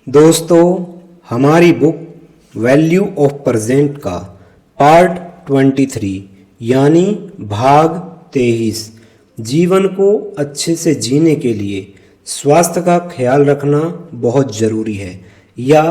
दोस्तों, हमारी book value of present का पार्ट 23 यानी भाग 23 जीवन को अच्छे से जीने के लिए स्वास्थ्य का ख्याल रखना बहुत ज़रूरी है या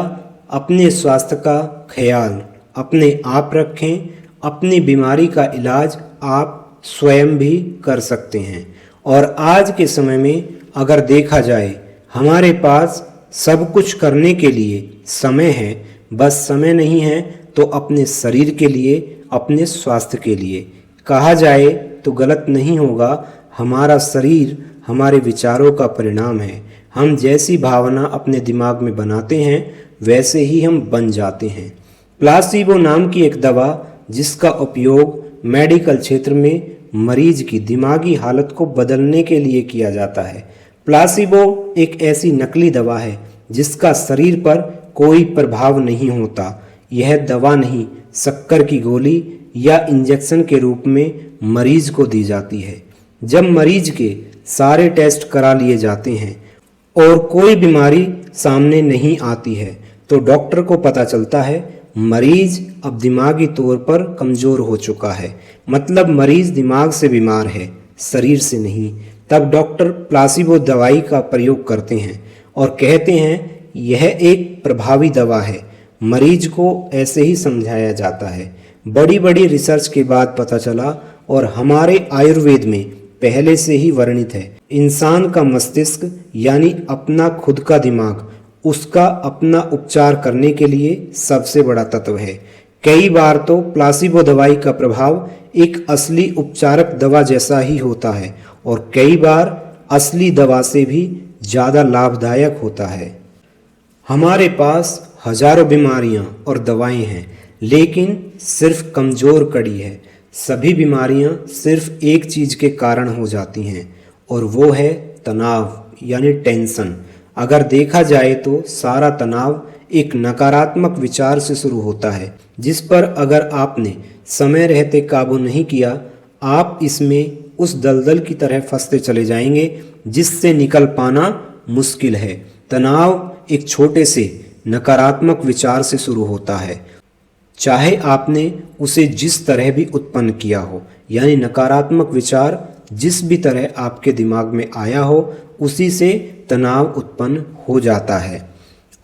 अपने स्वास्थ्य का ख्याल अपने आप रखें। अपनी बीमारी का इलाज आप स्वयं भी कर सकते हैं। और आज के समय में अगर देखा जाए, हमारे पास सब कुछ करने के लिए समय है, बस समय नहीं है तो अपने शरीर के लिए, अपने स्वास्थ्य के लिए। कहा जाए तो गलत नहीं होगा, हमारा शरीर हमारे विचारों का परिणाम है। हम जैसी भावना अपने दिमाग में बनाते हैं वैसे ही हम बन जाते हैं। प्लासिबो नाम की एक दवा जिसका उपयोग मेडिकल क्षेत्र में मरीज की दिमागी हालत को बदलने के लिए किया जाता है। प्लासिबो एक ऐसी नकली दवा है जिसका शरीर पर कोई प्रभाव नहीं होता। यह दवा नहीं, शक्कर की गोली या इंजेक्शन के रूप में मरीज को दी जाती है। जब मरीज के सारे टेस्ट करा लिए जाते हैं और कोई बीमारी सामने नहीं आती है तो डॉक्टर को पता चलता है मरीज अब दिमागी तौर पर कमज़ोर हो चुका है, मतलब मरीज दिमाग से बीमार है, शरीर से नहीं। तब डॉक्टर प्लासिबो दवाई का प्रयोग करते हैं और कहते हैं यह एक प्रभावी दवा है। मरीज को ऐसे ही समझाया जाता है। बड़ी बड़ी रिसर्च के बाद पता चला और हमारे आयुर्वेद में पहले से ही वर्णित है, इंसान का मस्तिष्क यानी अपना खुद का दिमाग उसका अपना उपचार करने के लिए सबसे बड़ा तत्व है। कई बार तो प्लासिबो दवाई का प्रभाव एक असली उपचारक दवा जैसा ही होता है और कई बार असली दवा से भी ज़्यादा लाभदायक होता है। हमारे पास हजारों बीमारियां और दवाएं हैं, लेकिन सिर्फ कमज़ोर कड़ी है। सभी बीमारियां सिर्फ एक चीज़ के कारण हो जाती हैं और वो है तनाव यानी टेंशन। अगर देखा जाए तो सारा तनाव एक नकारात्मक विचार से शुरू होता है जिस पर अगर आपने समय रहते काबू नहीं किया, आप इसमें उस दलदल की तरह फंसते चले जाएंगे जिससे निकल पाना मुश्किल है। तनाव एक छोटे से नकारात्मक विचार से शुरू होता है, चाहे आपने उसे जिस तरह भी उत्पन्न किया हो, यानी नकारात्मक विचार जिस भी तरह आपके दिमाग में आया हो उसी से तनाव उत्पन्न हो जाता है।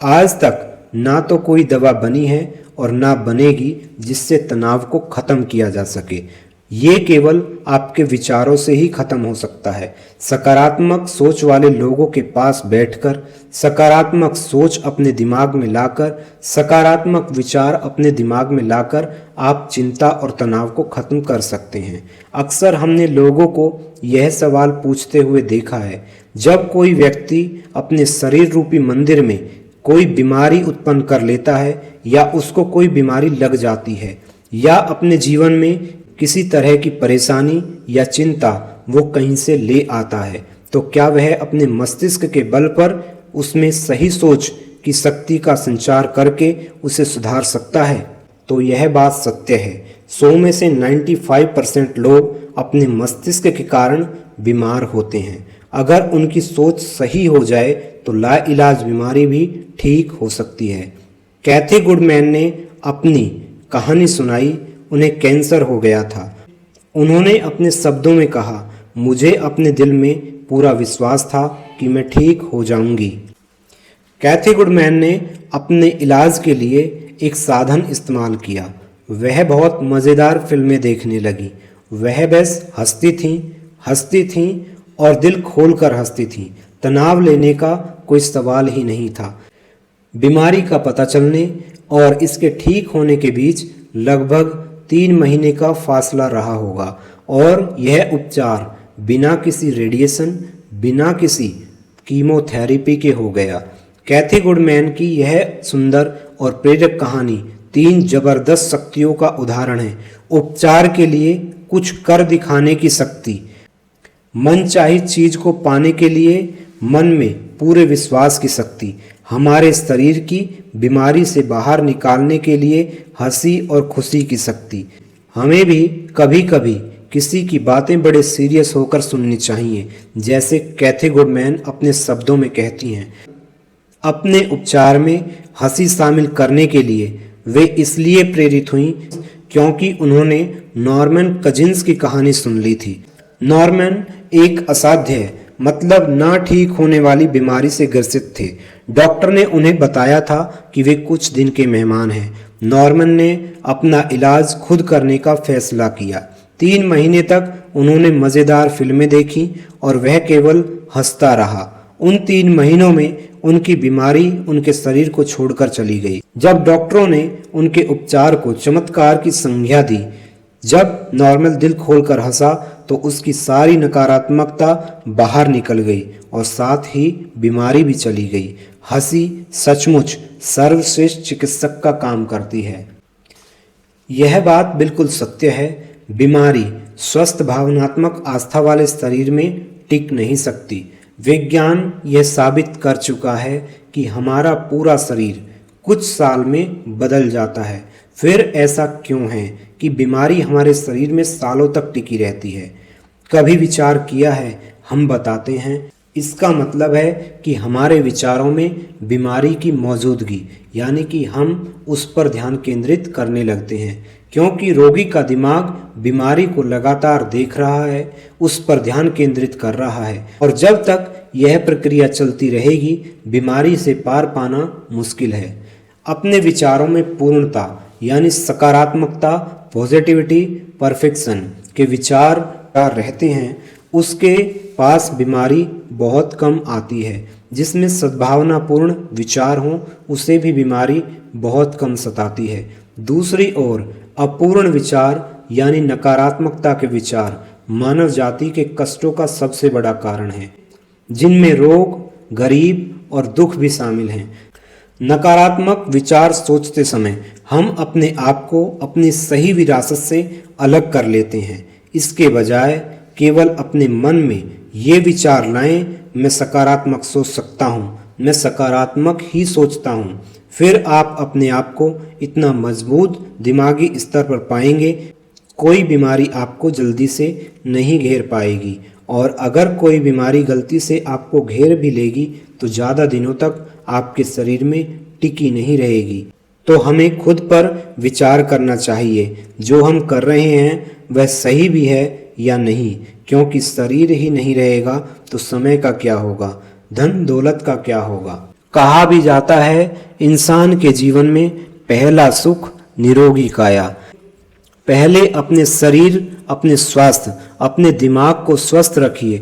आज तक ना तो कोई दवा बनी है और ना बनेगी जिससे तनाव को ख़त्म किया जा सके। ये केवल आपके विचारों से ही खत्म हो सकता है। सकारात्मक सोच वाले लोगों के पास बैठकर, सकारात्मक सोच अपने दिमाग में लाकर, सकारात्मक विचार अपने दिमाग में लाकर आप चिंता और तनाव को खत्म कर सकते हैं। अक्सर हमने लोगों को यह सवाल पूछते हुए देखा है, जब कोई व्यक्ति अपने शरीर रूपी मंदिर में कोई बीमारी उत्पन्न कर लेता है या उसको कोई बीमारी लग जाती है या अपने जीवन में किसी तरह की परेशानी या चिंता वो कहीं से ले आता है, तो क्या वह अपने मस्तिष्क के बल पर उसमें सही सोच की शक्ति का संचार करके उसे सुधार सकता है? तो यह बात सत्य है। 100 में से 95% लोग अपने मस्तिष्क के कारण बीमार होते हैं। अगर उनकी सोच सही हो जाए तो लाइलाज बीमारी भी ठीक हो सकती है। कैथी गुडमैन ने अपनी कहानी सुनाई। उन्हें कैंसर हो गया था। उन्होंने अपने शब्दों में कहा, मुझे अपने दिल में पूरा विश्वास था कि मैं ठीक हो जाऊंगी। कैथी गुडमैन ने अपने इलाज के लिए एक साधन इस्तेमाल किया। वह बहुत मज़ेदार फिल्में देखने लगी। वह बस हंसती थी और दिल खोलकर हंसती थी। तनाव लेने का कोई सवाल ही नहीं था। बीमारी का पता चलने और इसके ठीक होने के बीच लगभग 3 महीने का फासला रहा होगा और यह उपचार बिना किसी रेडिएशन, बिना किसी कीमोथेरेपी के हो गया। कैथी गुडमैन की यह सुंदर और प्रेरक कहानी 3 जबरदस्त शक्तियों का उदाहरण है। उपचार के लिए कुछ कर दिखाने की शक्ति, मनचाही चीज को पाने के लिए मन में पूरे विश्वास की शक्ति, हमारे शरीर की बीमारी से बाहर निकालने के लिए हंसी और खुशी की शक्ति। हमें भी कभी कभी किसी की बातें बड़े सीरियस होकर सुननी चाहिए, जैसे कैथी गुडमैन अपने शब्दों में कहती हैं। अपने उपचार में हंसी शामिल करने के लिए वे इसलिए प्रेरित हुईं क्योंकि उन्होंने नॉर्मन कजिन्स की कहानी सुन ली थी। नॉर्मन एक असाध्य मतलब ना ठीक होने वाली बीमारी से ग्रसित थे। डॉक्टर ने उन्हें बताया था कि वे कुछ दिन के मेहमान हैं। नॉर्मन ने अपना इलाज खुद करने का फैसला किया। 3 महीने तक उन्होंने मज़ेदार फिल्में देखी और वह केवल हंसता रहा। उन 3 महीनों में उनकी बीमारी उनके शरीर को छोड़कर चली गई। जब डॉक्टरों ने उनके उपचार को चमत्कार की संज्ञा दी, जब नॉर्मन दिल खोलकर हंसा तो उसकी सारी नकारात्मकता बाहर निकल गई और साथ ही बीमारी भी चली गई। हंसी सचमुच सर्वश्रेष्ठ चिकित्सक का काम करती है। यह बात बिल्कुल सत्य है। बीमारी स्वस्थ भावनात्मक आस्था वाले शरीर में टिक नहीं सकती। विज्ञान यह साबित कर चुका है कि हमारा पूरा शरीर कुछ साल में बदल जाता है। फिर ऐसा क्यों है कि बीमारी हमारे शरीर में सालों तक टिकी रहती है? कभी विचार किया है? हम बताते हैं। इसका मतलब है कि हमारे विचारों में बीमारी की मौजूदगी, यानी कि हम उस पर ध्यान केंद्रित करने लगते हैं क्योंकि रोगी का दिमाग बीमारी को लगातार देख रहा है, उस पर ध्यान केंद्रित कर रहा है और जब तक यह प्रक्रिया चलती रहेगी बीमारी से पार पाना मुश्किल है। अपने विचारों में पूर्णता यानी सकारात्मकता, पॉजिटिविटी, परफेक्शन के विचार रहते हैं, उसके पास बीमारी बहुत कम आती है। जिसमें सद्भावनापूर्ण विचार हों उसे भी बीमारी बहुत कम सताती है। दूसरी ओर अपूर्ण विचार यानी नकारात्मकता के विचार मानव जाति के कष्टों का सबसे बड़ा कारण है, जिनमें रोग, गरीब और दुख भी शामिल हैं। नकारात्मक विचार सोचते समय हम अपने आप को अपनी सही विरासत से अलग कर लेते हैं। इसके बजाय केवल अपने मन में ये विचार लाएं, मैं सकारात्मक सोच सकता हूँ, मैं सकारात्मक ही सोचता हूँ। फिर आप अपने आप को इतना मजबूत दिमागी स्तर पर पाएंगे, कोई बीमारी आपको जल्दी से नहीं घेर पाएगी और अगर कोई बीमारी गलती से आपको घेर भी लेगी तो ज़्यादा दिनों तक आपके शरीर में टिकी नहीं रहेगी। तो हमें खुद पर विचार करना चाहिए, जो हम कर रहे हैं वह सही भी है या नहीं, क्योंकि शरीर ही नहीं रहेगा तो समय का क्या होगा, धन दौलत का क्या होगा। कहा भी जाता है इंसान के जीवन में पहला सुख निरोगी काया। पहले अपने शरीर, अपने स्वास्थ्य, अपने दिमाग को स्वस्थ रखिए,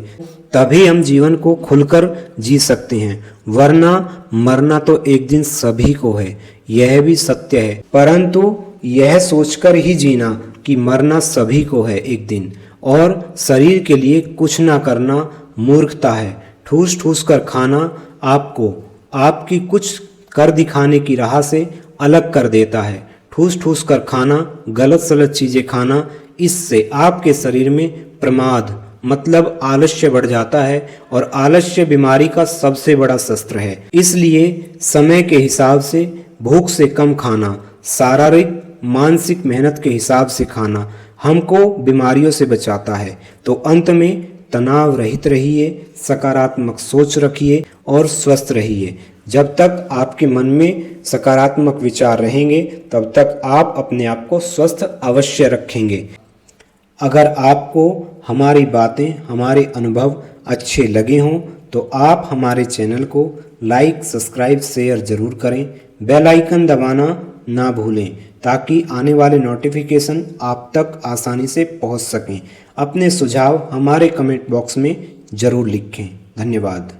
तभी हम जीवन को खुलकर जी सकते हैं। वरना मरना तो एक दिन सभी को है, यह भी सत्य है, परंतु यह सोचकर ही जीना कि मरना सभी को है एक दिन और शरीर के लिए कुछ ना करना मूर्खता है। ठूस ठूस कर खाना आपको आपकी कुछ कर दिखाने की राह से अलग कर देता है। ठूस ठूस कर खाना, गलत सलत चीज़ें खाना, इससे आपके शरीर में प्रमाद मतलब आलस्य बढ़ जाता है और आलस्य बीमारी का सबसे बड़ा शस्त्र है। इसलिए समय के हिसाब से, भूख से कम खाना, शारीरिक मानसिक मेहनत के हिसाब से खाना हमको बीमारियों से बचाता है। तो अंत में तनाव रहित रहिए, सकारात्मक सोच रखिए और स्वस्थ रहिए। जब तक आपके मन में सकारात्मक विचार रहेंगे तब तक आप अपने आप को स्वस्थ अवश्य रखेंगे। अगर आपको हमारी बातें, हमारे अनुभव अच्छे लगे हों तो आप हमारे चैनल को लाइक, सब्सक्राइब, शेयर ज़रूर करें। बेल आइकन दबाना ना भूलें ताकि आने वाले नोटिफिकेशन आप तक आसानी से पहुंच सकें। अपने सुझाव हमारे कमेंट बॉक्स में ज़रूर लिखें। धन्यवाद।